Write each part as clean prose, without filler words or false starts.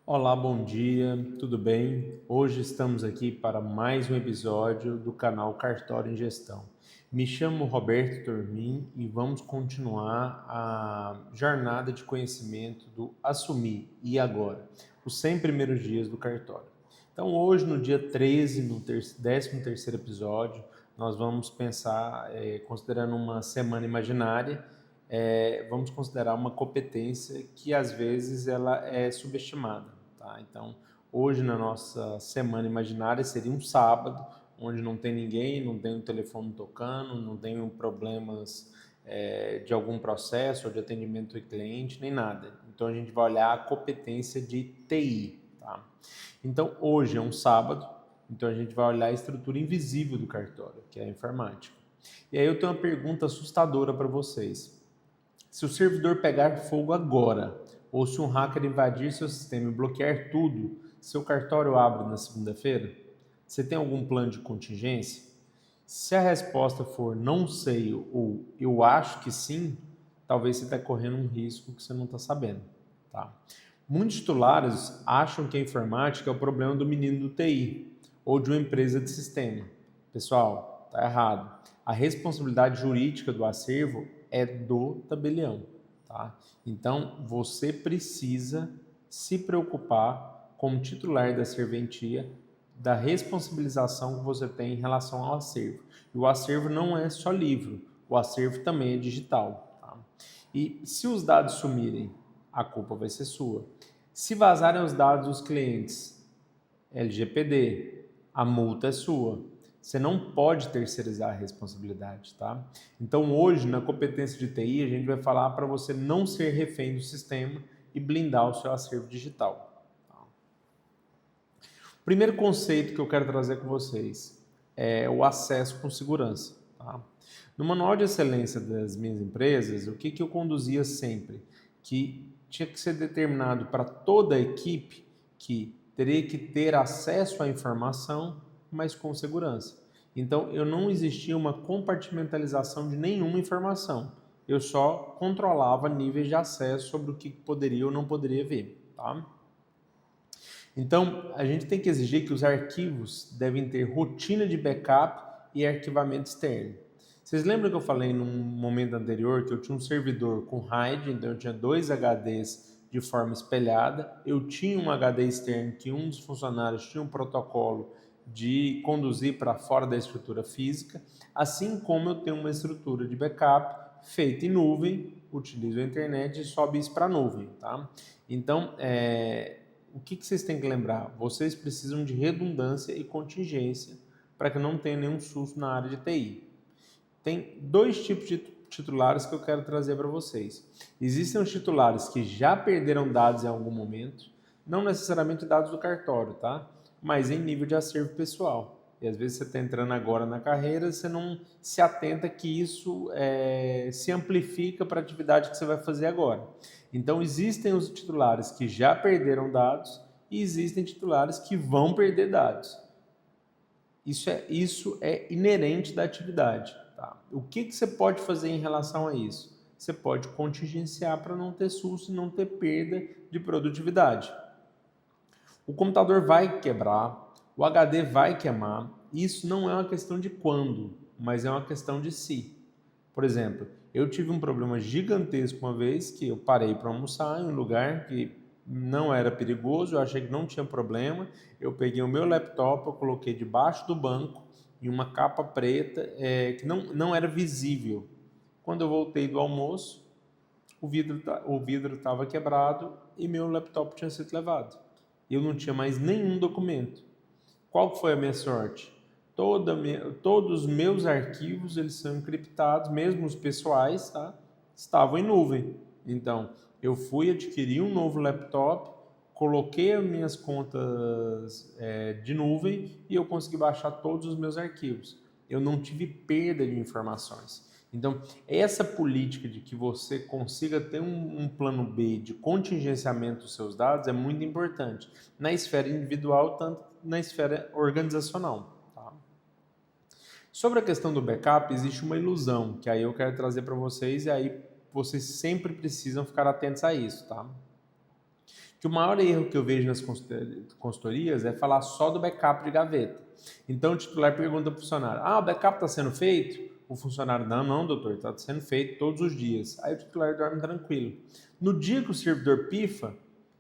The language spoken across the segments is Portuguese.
Olá, bom dia, tudo bem? Hoje estamos aqui para mais um episódio do canal Cartório em Gestão. Me chamo Roberto Tormin e vamos continuar a jornada de conhecimento do Assumir e Agora, os 100 primeiros dias do cartório. Então, hoje, no dia 13, no 13º episódio, nós vamos pensar, considerando uma semana imaginária, vamos considerar uma competência que às vezes ela é subestimada. Tá? Então, hoje na nossa semana imaginária seria um sábado, onde não tem ninguém, não tem o telefone tocando, não tem problemas de algum processo ou de atendimento ao cliente, nem nada. Então, a gente vai olhar a competência de TI. Tá? Então, hoje é um sábado, então a gente vai olhar a estrutura invisível do cartório, que é a informática. E aí eu tenho uma pergunta assustadora para vocês. Se o servidor pegar fogo agora, ou se um hacker invadir seu sistema e bloquear tudo, seu cartório abre na segunda-feira? Você tem algum plano de contingência? Se a resposta for não sei ou eu acho que sim, talvez você está correndo um risco que você não está sabendo. Tá? Muitos titulares acham que a informática é o problema do menino do TI ou de uma empresa de sistema. Pessoal, está errado. A responsabilidade jurídica do acervo é do tabelião. Tá? Então, você precisa se preocupar como titular da serventia da responsabilização que você tem em relação ao acervo. E o acervo não é só livro, o acervo também é digital. Tá? E se os dados sumirem, a culpa vai ser sua. Se vazarem os dados dos clientes, LGPD, a multa é sua. Você não pode terceirizar a responsabilidade, tá? Então hoje, na competência de TI, a gente vai falar para você não ser refém do sistema e blindar o seu acervo digital. Tá? O primeiro conceito que eu quero trazer com vocês é o acesso com segurança. Tá? No manual de excelência das minhas empresas, o que eu conduzia sempre? Que tinha que ser determinado para toda a equipe que teria que ter acesso à informação, mas com segurança. Então, eu não existia uma compartimentalização de nenhuma informação. Eu só controlava níveis de acesso sobre o que poderia ou não poderia ver. Tá? Então, a gente tem que exigir que os arquivos devem ter rotina de backup e arquivamento externo. Vocês lembram que eu falei num momento anterior que eu tinha um servidor com RAID, então eu tinha dois HDs de forma espelhada, eu tinha um HD externo que um dos funcionários tinha um protocolo de conduzir para fora da estrutura física, assim como eu tenho uma estrutura de backup feita em nuvem, utilizo a internet e sobe isso para a nuvem. Tá? Então, o que vocês têm que lembrar? Vocês precisam de redundância e contingência para que não tenha nenhum susto na área de TI. Tem dois tipos de titulares que eu quero trazer para vocês. Existem os titulares que já perderam dados em algum momento, não necessariamente dados do cartório, tá? Mas em nível de acervo pessoal. E às vezes você está entrando agora na carreira, você não se atenta que isso se amplifica para a atividade que você vai fazer agora. Então existem os titulares que já perderam dados e existem titulares que vão perder dados. Isso é inerente da atividade. Tá? O que você pode fazer em relação a isso? Você pode contingenciar para não ter susto e não ter perda de produtividade. O computador vai quebrar, o HD vai queimar. Isso não é uma questão de quando, mas é uma questão de se. Por exemplo, eu tive um problema gigantesco uma vez que eu parei para almoçar em um lugar que não era perigoso, eu achei que não tinha problema. Eu peguei o meu laptop, eu coloquei debaixo do banco em uma capa preta que não era visível. Quando eu voltei do almoço, o vidro estava quebrado e meu laptop tinha sido levado. Eu não tinha mais nenhum documento. Qual foi a minha sorte? Todos os meus arquivos eles são encriptados, mesmo os pessoais, tá? Estavam em nuvem. Então, eu fui adquirir um novo laptop, coloquei as minhas contas de nuvem e eu consegui baixar todos os meus arquivos. Eu não tive perda de informações. Então, essa política de que você consiga ter um plano B de contingenciamento dos seus dados é muito importante, na esfera individual, tanto na esfera organizacional. Tá? Sobre a questão do backup, existe uma ilusão, que aí eu quero trazer para vocês, e aí vocês sempre precisam ficar atentos a isso. Tá? Que o maior erro que eu vejo nas consultorias é falar só do backup de gaveta. Então o titular pergunta para o funcionário: o backup está sendo feito? O funcionário: não, doutor, está sendo feito todos os dias. Aí o titular dorme tranquilo. No dia que o servidor pifa,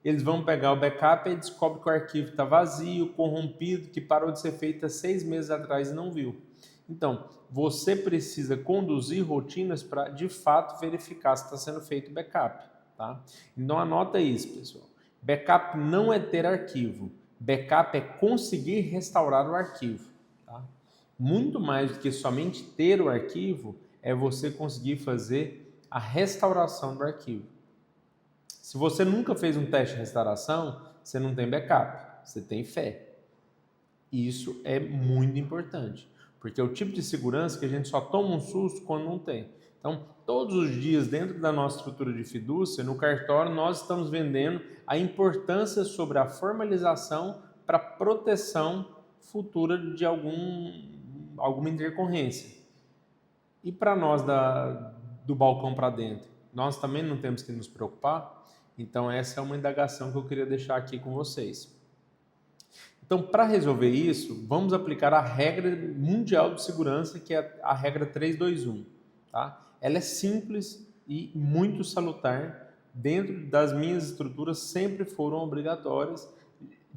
eles vão pegar o backup e descobrem que o arquivo está vazio, corrompido, que parou de ser feito há 6 meses atrás e não viu. Então, você precisa conduzir rotinas para, de fato, verificar se está sendo feito o backup. Tá? Então, anota isso, pessoal. Backup não é ter arquivo. Backup é conseguir restaurar o arquivo. Tá? Muito mais do que somente ter o arquivo, é você conseguir fazer a restauração do arquivo. Se você nunca fez um teste de restauração, você não tem backup, você tem fé. Isso é muito importante, porque é o tipo de segurança que a gente só toma um susto quando não tem. Então, todos os dias, dentro da nossa estrutura de fidúcia, no cartório, nós estamos vendendo a importância sobre a formalização para proteção futura de alguma intercorrência. E para nós do balcão para dentro, nós também não temos que nos preocupar? Então, essa é uma indagação que eu queria deixar aqui com vocês. Então, para resolver isso, vamos aplicar a regra mundial de segurança, que é a regra 321. Tá? Ela é simples e muito salutar. Dentro das minhas estruturas, sempre foram obrigatórias.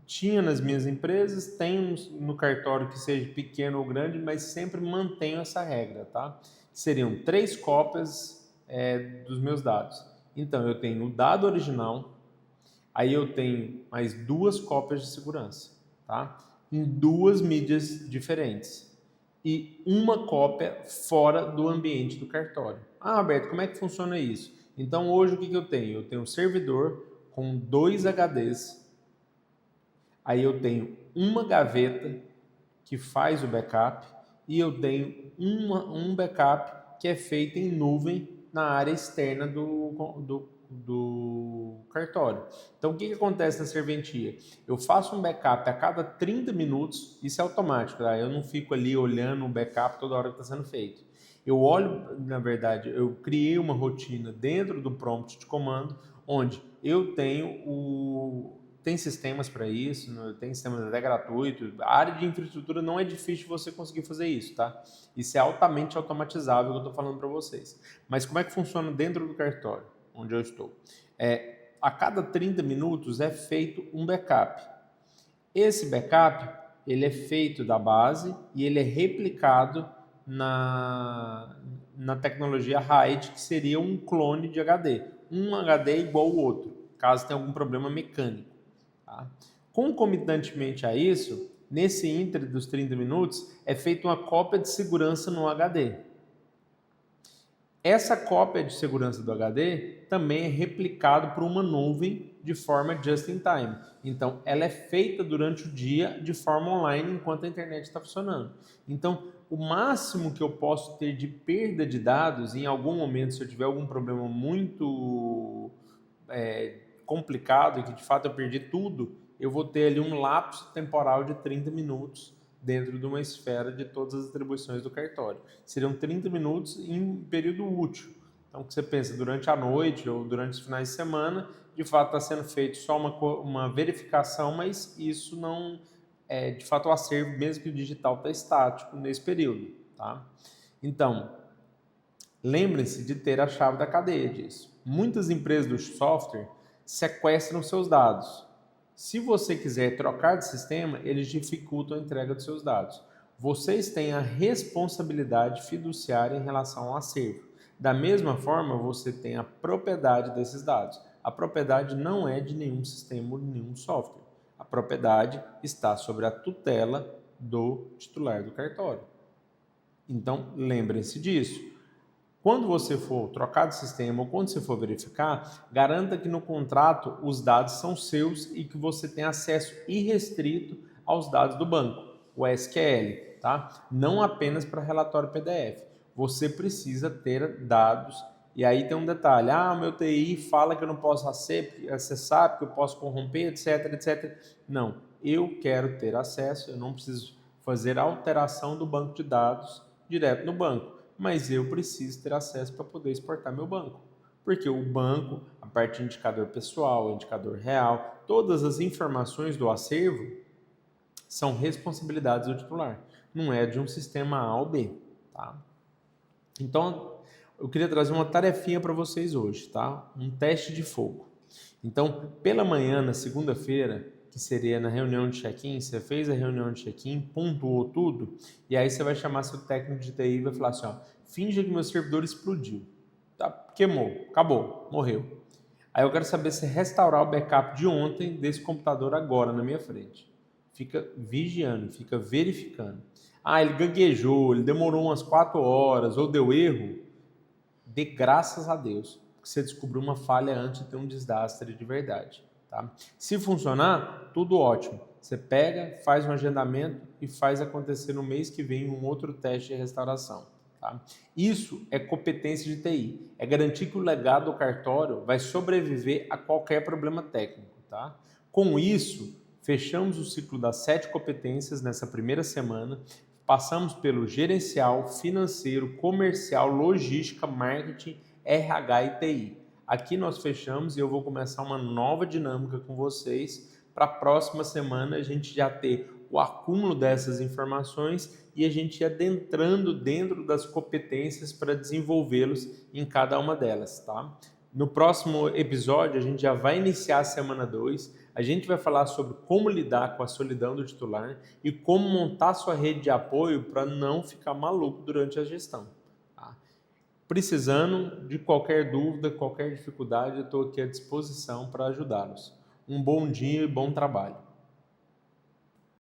Tinha nas minhas empresas, tem no cartório que seja pequeno ou grande, mas sempre mantenho essa regra. Tá? Seriam 3 cópias dos meus dados. Então, eu tenho o dado original, aí eu tenho mais 2 cópias de segurança. Tá? Em 2 mídias diferentes e uma cópia fora do ambiente do cartório. Alberto, como é que funciona isso? Então hoje o que eu tenho? Eu tenho um servidor com 2 HDs, aí eu tenho uma gaveta que faz o backup e eu tenho um backup que é feito em nuvem na área externa do cartório. Então, o que acontece na serventia? Eu faço um backup a cada 30 minutos, isso é automático, tá? Eu não fico ali olhando o backup toda hora que está sendo feito. Eu olho, na verdade, eu criei uma rotina dentro do prompt de comando, onde eu tenho tem sistemas para isso, tem sistemas até gratuitos. A área de infraestrutura não é difícil você conseguir fazer isso, tá? Isso é altamente automatizável, que eu estou falando para vocês. Mas como é que funciona dentro do cartório, onde eu estou? A cada 30 minutos é feito um backup. Esse backup, ele é feito da base e ele é replicado na tecnologia RAID, que seria um clone de HD. Um HD igual ao outro, caso tenha algum problema mecânico. Tá? Concomitantemente a isso, nesse ínter dos 30 minutos, é feita uma cópia de segurança no HD. Essa cópia de segurança do HD também é replicada por uma nuvem de forma just in time. Então, ela é feita durante o dia de forma online enquanto a internet está funcionando. Então, o máximo que eu posso ter de perda de dados, em algum momento, se eu tiver algum problema muito complicado, e que de fato eu perdi tudo, eu vou ter ali um lapso temporal de 30 minutos dentro de uma esfera de todas as atribuições do cartório. Seriam 30 minutos em período útil. Então, o que você pensa, durante a noite ou durante os finais de semana, de fato está sendo feito só uma verificação, mas isso não é de fato o acervo, mesmo que o digital está estático nesse período. Tá? Então, lembrem-se de ter a chave da cadeia disso. Muitas empresas do software sequestram seus dados. Se você quiser trocar de sistema, eles dificultam a entrega dos seus dados. Vocês têm a responsabilidade fiduciária em relação ao acervo. Da mesma forma, você tem a propriedade desses dados. A propriedade não é de nenhum sistema ou de nenhum software. A propriedade está sobre a tutela do titular do cartório. Então, lembrem-se disso. Quando você for trocar de sistema ou quando você for verificar, garanta que no contrato os dados são seus e que você tem acesso irrestrito aos dados do banco, o SQL, tá? Não apenas para relatório PDF. Você precisa ter dados. E aí tem um detalhe, o meu TI fala que eu não posso acessar, porque eu posso corromper, etc, etc. Não, eu quero ter acesso, eu não preciso fazer alteração do banco de dados direto no banco. Mas eu preciso ter acesso para poder exportar meu banco. Porque o banco, a parte de indicador pessoal, indicador real, todas as informações do acervo são responsabilidades do titular, não é de um sistema A ou B, tá? Então, eu queria trazer uma tarefinha para vocês hoje, tá? Um teste de fogo. Então, pela manhã, na segunda-feira, que seria na reunião de check-in, você fez a reunião de check-in, pontuou tudo, e aí você vai chamar seu técnico de TI e vai falar assim, ó, finge que meu servidor explodiu, tá? Queimou, acabou, morreu. Aí eu quero saber se restaurar o backup de ontem desse computador agora na minha frente. Fica vigiando, fica verificando. Ah, ele gaguejou, ele demorou umas 4 horas ou deu erro. Dê graças a Deus, porque você descobriu uma falha antes de ter um desastre de verdade. Tá? Se funcionar, tudo ótimo. Você pega, faz um agendamento e faz acontecer no mês que vem um outro teste de restauração. Tá? Isso é competência de TI. É garantir que o legado do cartório vai sobreviver a qualquer problema técnico. Tá? Com isso, fechamos o ciclo das 7 competências nessa primeira semana. Passamos pelo gerencial, financeiro, comercial, logística, marketing, RH e TI. Aqui nós fechamos e eu vou começar uma nova dinâmica com vocês para a próxima semana a gente já ter o acúmulo dessas informações e a gente ir adentrando dentro das competências para desenvolvê-los em cada uma delas, tá? No próximo episódio a gente já vai iniciar a semana 2, a gente vai falar sobre como lidar com a solidão do titular e como montar sua rede de apoio para não ficar maluco durante a gestão. Tá? Precisando de qualquer dúvida, qualquer dificuldade, eu estou aqui à disposição para ajudá-los. Um bom dia e bom trabalho.